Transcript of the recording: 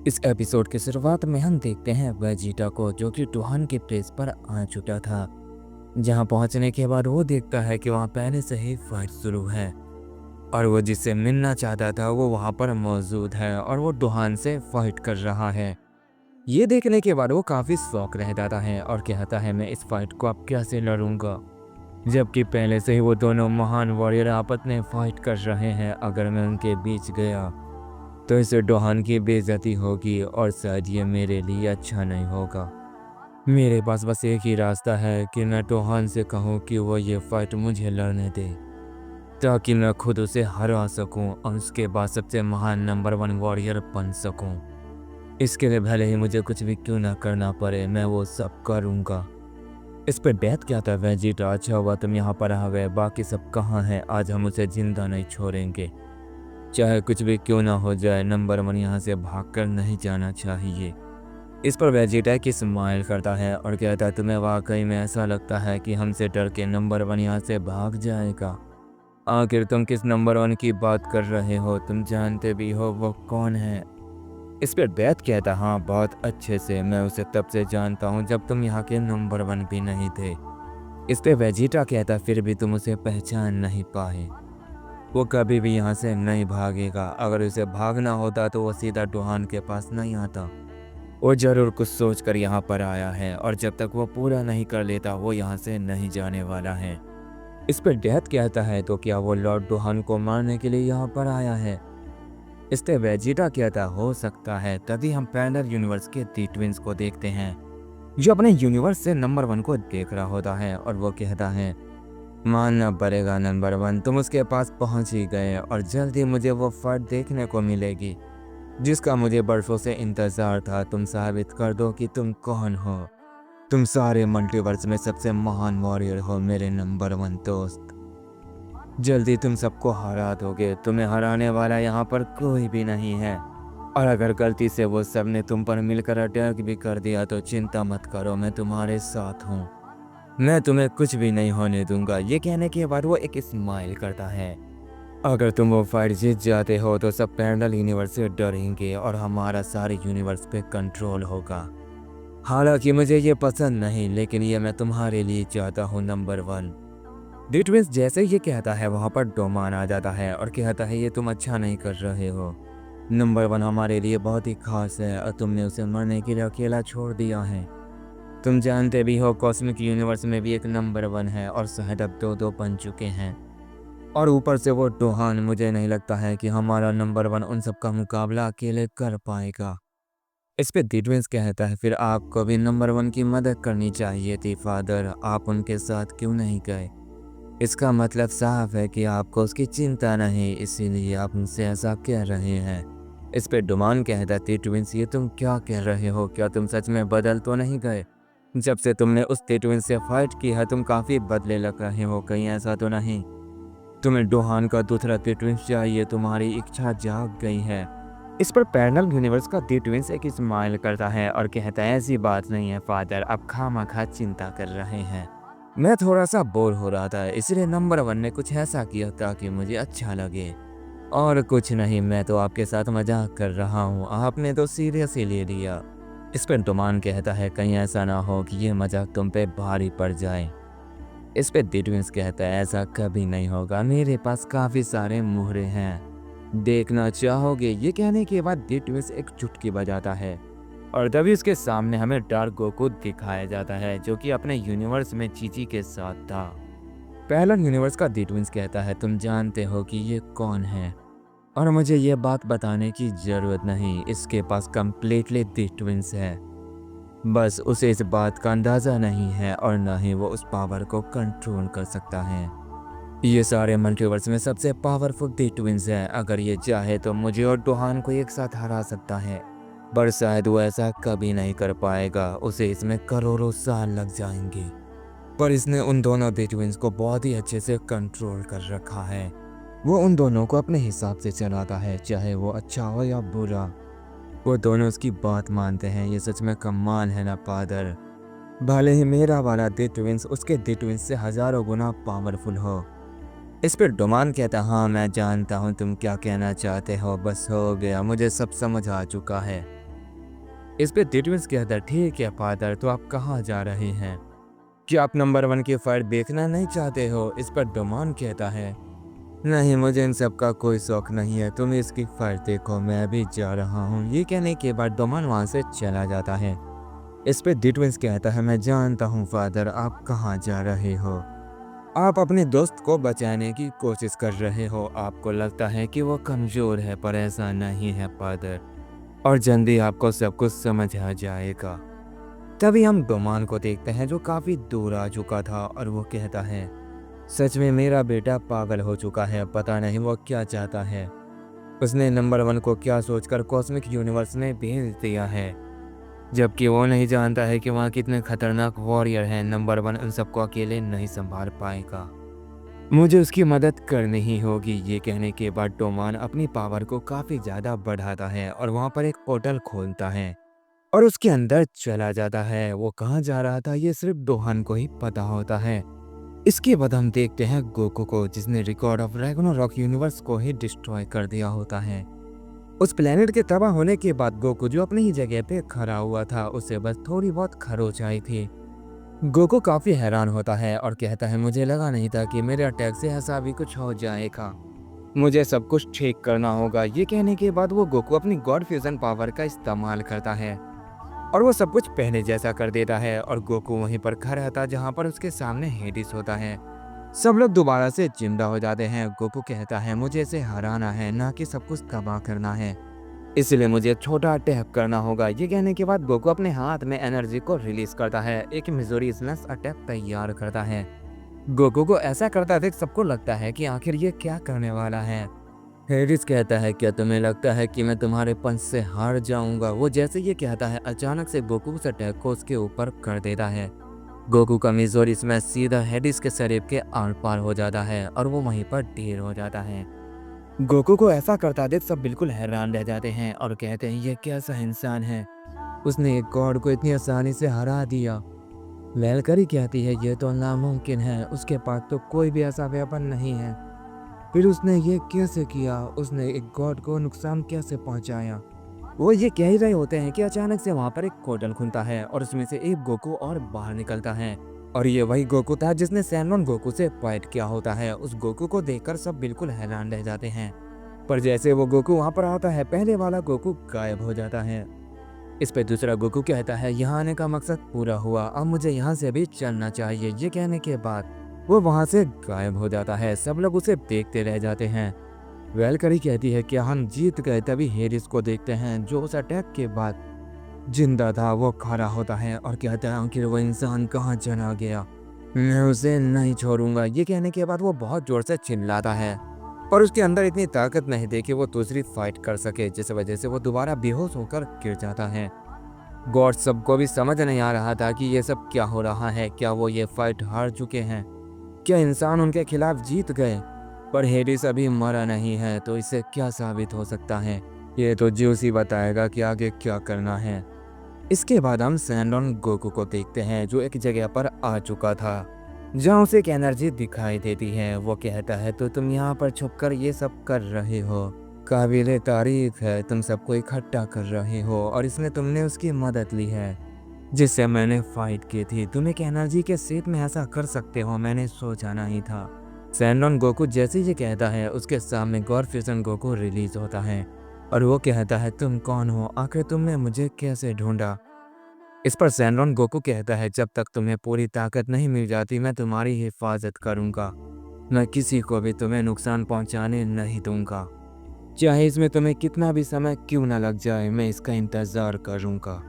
इस एपिसोड की शुरुआत में हम देखते हैं वेजिटा को, जो कि डुहान के प्लेस पर आ चुका था। जहां पहुंचने के बाद वो देखता है कि वहां पहले से ही फाइट शुरू है और वो जिससे मिलना चाहता था वो वहां पर मौजूद है और वो डुहान से फाइट कर रहा है। ये देखने के बाद वो काफ़ी शौक रह जाता है और कहता है मैं इस फाइट को अब कैसे लड़ूंगा, जबकि पहले से ही वो दोनों महान वॉरियर आपस में फाइट कर रहे हैं। अगर मैं उनके बीच गया तो इसे डोहान की बेइज्जती होगी और शायद ये मेरे लिए अच्छा नहीं होगा। मेरे पास बस एक ही रास्ता है कि मैं डोहान से कहूँ कि वो ये फाइट मुझे लड़ने दे, ताकि मैं खुद उसे हरा सकूं और उसके बाद सबसे महान नंबर 1 वॉरियर बन सकूं। इसके लिए भले ही मुझे कुछ भी क्यों ना करना पड़े, मैं वो सब करूँगा। इस पर डेथ क्या था वेजिटा, अच्छा हुआ तुम यहाँ पर आ गए, बाकी सब कहाँ हैं? आज हम उसे जिंदा नहीं छोड़ेंगे, चाहे कुछ भी क्यों ना हो जाए। नंबर 1 यहाँ से भागकर नहीं जाना चाहिए। इस पर वेजिटा की स्माइल करता है और कहता है तुम्हें वाकई में ऐसा लगता है कि हमसे डर के नंबर 1 यहाँ से भाग जाएगा? आखिर तुम किस नंबर 1 की बात कर रहे हो? तुम जानते भी हो वो कौन है? इस पर डेथ कहता हाँ बहुत अच्छे से, मैं उसे तब से जानता हूँ जब तुम यहाँ के नंबर 1 भी नहीं थे। इस पर वेजिटा कहता फिर भी तुम उसे पहचान नहीं पाए, वो कभी भी यहाँ से नहीं भागेगा। अगर उसे भागना होता तो वो सीधा डुहान के पास नहीं आता। वो जरूर कुछ सोचकर यहाँ पर आया है और जब तक वो पूरा नहीं कर लेता वो यहाँ से नहीं जाने वाला है। इस पर डेथ कहता है तो क्या वो लॉर्ड डुहान को मारने के लिए यहाँ पर आया है? इस पे वेजिटा कहता हो सकता है। तभी हम पैरेलल यूनिवर्स के दी ट्विंस को देखते हैं, जो अपने यूनिवर्स से नंबर 1 को देख रहा होता है और वो कहता है मानना पड़ेगा नंबर 1, तुम उसके पास पहुंच ही गए और जल्दी मुझे वो फाइट देखने को मिलेगी जिसका मुझे बरसों से इंतजार था। तुम साबित कर दो कि तुम कौन हो। तुम सारे मल्टीवर्स में सबसे महान वॉरियर हो मेरे नंबर 1 दोस्त। जल्दी तुम सबको हरा दोगे, तुम्हें हराने वाला यहाँ पर कोई भी नहीं है। और अगर गलती से वो सब ने तुम पर मिलकर अटैक भी कर दिया तो चिंता मत करो, मैं तुम्हारे साथ हूँ, मैं तुम्हें कुछ भी नहीं होने दूंगा। ये कहने के बाद वो एक स्माइल करता है। अगर तुम वो फाइट जीत जाते हो तो सब पैरेलल यूनिवर्स से डरेंगे और हमारा सारे यूनिवर्स पे कंट्रोल होगा। हालांकि मुझे ये पसंद नहीं, लेकिन ये मैं तुम्हारे लिए चाहता हूँ नंबर 1। डिटविंस जैसे ये कहता है वहाँ पर डोमान आ जाता है और कहता है ये तुम अच्छा नहीं कर रहे हो। नंबर 1 हमारे लिए बहुत ही खास है और तुमने उसे मरने के लिए अकेला छोड़ दिया है। तुम जानते भी हो कॉस्मिक यूनिवर्स में भी एक नंबर 1 है और शायद अब 2-2 बन चुके हैं। और ऊपर से वो डोहान, मुझे नहीं लगता है कि हमारा नंबर 1 उन सब का मुकाबला अकेले कर पाएगा। इस पे डिटविंस कहता है फिर आपको भी नंबर 1 की मदद करनी चाहिए थी फादर, आप उनके साथ क्यों नहीं गए? इसका मतलब साफ है कि आपको उसकी चिंता नहीं, इसीलिए आप उनसे ऐसा कह रहे हैं। इस पे डुमान कहता है डिटविंस ये तुम क्या कह रहे हो? क्या तुम सच में बदल तो नहीं गए? जब से तुमने उस डिटविंस से फाइट की है तुम काफ़ी बदले लग रहे हो, कहीं ऐसा तो नहीं तुम्हें डोहान का दूसरा दी ट्विंस चाहिए, तुम्हारी इच्छा जाग गई है? इस पर पैरेलल यूनिवर्स का दी ट्विंस एक स्माइल करता है और कहता है ऐसी बात नहीं है फादर, अब खामखा चिंता कर रहे हैं। मैं थोड़ा सा बोर हो रहा था इसलिए नंबर 1 ने कुछ ऐसा किया ताकि मुझे अच्छा लगे, और कुछ नहीं, मैं तो आपके साथ मजाक कर रहा हूँ, आपने तो सीरियस ही ले लिया। इस पर डोमान कहता है कहीं ऐसा ना हो कि ये मजाक तुम पे भारी पड़ जाए। इस पे डिटविंस कहता है ऐसा कभी नहीं होगा, मेरे पास काफ़ी सारे मुहरे हैं, देखना चाहोगे? ये कहने के बाद डिटविंस एक चुटकी बजाता है और तभी उसके सामने हमें डार्क गोकू दिखाया जाता है, जो कि अपने यूनिवर्स में चीची के साथ था। पहला यूनिवर्स का डिटविंस कहता है तुम जानते हो कि ये कौन है और मुझे ये बात बताने की ज़रूरत नहीं, इसके पास कम्प्लीटली डिटविंस है, बस उसे इस बात का अंदाज़ा नहीं है और न ही वो उस पावर को कंट्रोल कर सकता है। ये सारे मल्टीवर्स में सबसे पावरफुल दी ट्विंस है, अगर ये चाहे तो मुझे और डोहान को एक साथ हरा सकता है, पर शायद वो ऐसा कभी नहीं कर पाएगा, उसे इसमें करोड़ों साल लग जाएंगे। पर इसने उन दोनों दी ट्विंस को बहुत ही अच्छे से कंट्रोल कर रखा है, वो उन दोनों को अपने हिसाब से चलाता है, चाहे वो अच्छा हो या बुरा, वो दोनों उसकी बात मानते हैं। ये सच में कमाल है ना फादर, भले ही मेरा वाला दी ट्विंस उसके दी ट्विंस से हजारों गुना पावरफुल हो। इस पर डोमान कहता हाँ मैं जानता हूँ तुम क्या कहना चाहते हो, बस हो गया, मुझे सब समझ आ चुका है। इस पे डिटविंस कहता है, ठीक है फादर, तो आप कहाँ जा रहे हैं? क्या आप नंबर 1 की फाइट देखना नहीं चाहते हो? इस पर डोमान कहता है, नहीं, मुझे इन सब का कोई शौक नहीं है, तुम इसकी फाइट देखो, मैं अभी जा रहा हूँ। ये कहने के बाद डोमान वहाँ से चला जाता है। इस पे डिटविंस कहता है, मैं जानता हूँ फादर, आप कहाँ जा रहे हो। आप अपने दोस्त को बचाने की कोशिश कर रहे हो। आपको लगता है कि वो कमज़ोर है, पर ऐसा नहीं है फादर, और जल्दी आपको सब कुछ समझ आ जाएगा। तभी हम डोमान को देखते हैं जो काफ़ी दूर आ चुका था, और वो कहता है, सच में मेरा बेटा पागल हो चुका है, पता नहीं वो क्या चाहता है। उसने नंबर 1 को क्या सोचकर कॉस्मिक यूनिवर्स में भेज दिया है, जबकि वो नहीं जानता है कि वहाँ कितने खतरनाक वॉरियर हैं। नंबर 1 उन सबको अकेले नहीं संभाल पाएगा, मुझे उसकी मदद करनी ही होगी। ये कहने के बाद डोमान अपनी पावर को काफ़ी ज़्यादा बढ़ाता है और वहाँ पर एक पोर्टल खोलता है और उसके अंदर चला जाता है। वो कहाँ जा रहा था ये सिर्फ डोहान को ही पता होता है। इसके बाद हम देखते हैं गोकू को, जिसने रिकॉर्ड ऑफ रैग्नारोक यूनिवर्स को ही डिस्ट्रॉय कर दिया होता है। उस प्लेनेट के तबाह होने के बाद गोकू जो अपनी ही जगह पे खड़ा हुआ था, उसे बस थोड़ी बहुत खरोच आई थी। गोकू काफी हैरान होता है और कहता है, मुझे लगा नहीं था कि मेरे अटैक से ऐसा भी कुछ हो जाएगा, मुझे सब कुछ ठीक करना होगा। ये कहने के बाद वो गोकू अपनी गॉड फ्यूजन पावर का इस्तेमाल करता है और वो सब कुछ पहले जैसा कर देता है और गोकू वहीं पर खड़ा था जहाँ पर उसके सामने हेडिस होता है। सब लोग दोबारा से जिंदा हो जाते हैं। गोकू कहता है, मुझे इसे हराना है, ना कि सब कुछ तबाह करना है, इसलिए मुझे छोटा अटैक करना होगा। ये कहने के बाद गोकू अपने हाथ में एनर्जी को रिलीज करता है, एक मिजोरी स्लैश अटैक तैयार करता है। गोकू को ऐसा करता देख सबको लगता है कि आखिर ये क्या करने वाला है। हेडिस कहता है, क्या तुम्हें लगता है कि मैं तुम्हारे पंच से हार जाऊंगा? वो जैसे ये कहता है, अचानक से गोकू उस अटैक को उसके ऊपर कर देता है। गोकू का मिजोरी स्मैश सीधा हेडिस के शरीर के आर पार हो जाता है और वो वहीं पर ढेर हो जाता है। गोकू को ऐसा करता देख सब बिल्कुल हैरान रह जाते हैं और कहते हैं, ये कैसा इंसान है, उसने एक गॉड को इतनी आसानी से हरा दिया। वेलकरी कहती है, ये तो नामुमकिन है, उसके पास तो कोई भी ऐसा वेपन नहीं है, फिर उसने ये कैसे किया, उसने एक गॉड को नुकसान कैसे पहुंचाया। वो ये कह ही रहे होते हैं कि अचानक से वहाँ पर एक पोर्टल खुलता है और उसमें से एक गोकू और बाहर निकलता है, और ये वही गोकू था जिसने सैनोन गोकू से फाइट किया होता है। उस गोकू को देखकर सब बिल्कुल हैरान रह जाते हैं, पर जैसे वो गोकू वहाँ पर आता है, पहले वाला गोकू गायब हो जाता है। इस पे दूसरा गोकू कहता है, यहाँ आने का मकसद पूरा हुआ, अब मुझे यहाँ से भी चलना चाहिए। ये कहने के बाद वो वहाँ से गायब हो जाता है। सब लोग उसे देखते रह जाते हैं। वेलकरी कहती है, क्या हम जीत गए? तभी हेरिस को देखते हैं जो उस अटैक के बाद जिंदा था। वो खड़ा होता है और कहता है, आखिर वो इंसान कहाँ चला गया, मैं उसे नहीं छोड़ूंगा। ये कहने के बाद वो बहुत जोर से चिल्लाता है, पर उसके अंदर इतनी ताकत नहीं थी कि वो दूसरी फाइट कर सके, जिस वजह से वो दोबारा बेहोश होकर गिर जाता है। गॉड सबको भी समझ नहीं आ रहा था कि ये सब क्या हो रहा है, क्या वो ये फाइट हार चुके हैं, क्या इंसान उनके खिलाफ जीत गए? पर हेडिस अभी मरा नहीं है, तो इससे क्या साबित हो सकता है? ये तो ज्यूस ही बताएगा कि आगे क्या करना है। इसके बाद हम सैनोन गोकू को देखते हैं जो एक जगह पर आ चुका था जहाँ उसे एक एनर्जी दिखाई देती है। वो कहता है, तो तुम यहाँ पर छुपकर ये सब कर रहे हो, काबिले तारीफ है, तुम सबको इकट्ठा कर रहे हो और इसमें तुमने उसकी मदद ली है जिससे मैंने फाइट की थी। तुम एक एनर्जी के सेट में ऐसा कर सकते हो, मैंने सोचा नहीं था। सैनोन गोकू जैसे ये कहता है, उसके सामने गॉड फ्यूजन गोकू रिलीज होता है और वो कहता है, तुम कौन हो, आखिर तुमने मुझे कैसे ढूंढा? इस पर सैनोन गोकू कहता है, जब तक तुम्हें पूरी ताकत नहीं मिल जाती मैं तुम्हारी हिफाजत करूंगा, मैं किसी को भी तुम्हें नुकसान पहुंचाने नहीं दूंगा, चाहे इसमें तुम्हें कितना भी समय क्यों ना लग जाए, मैं इसका इंतजार करूंगा।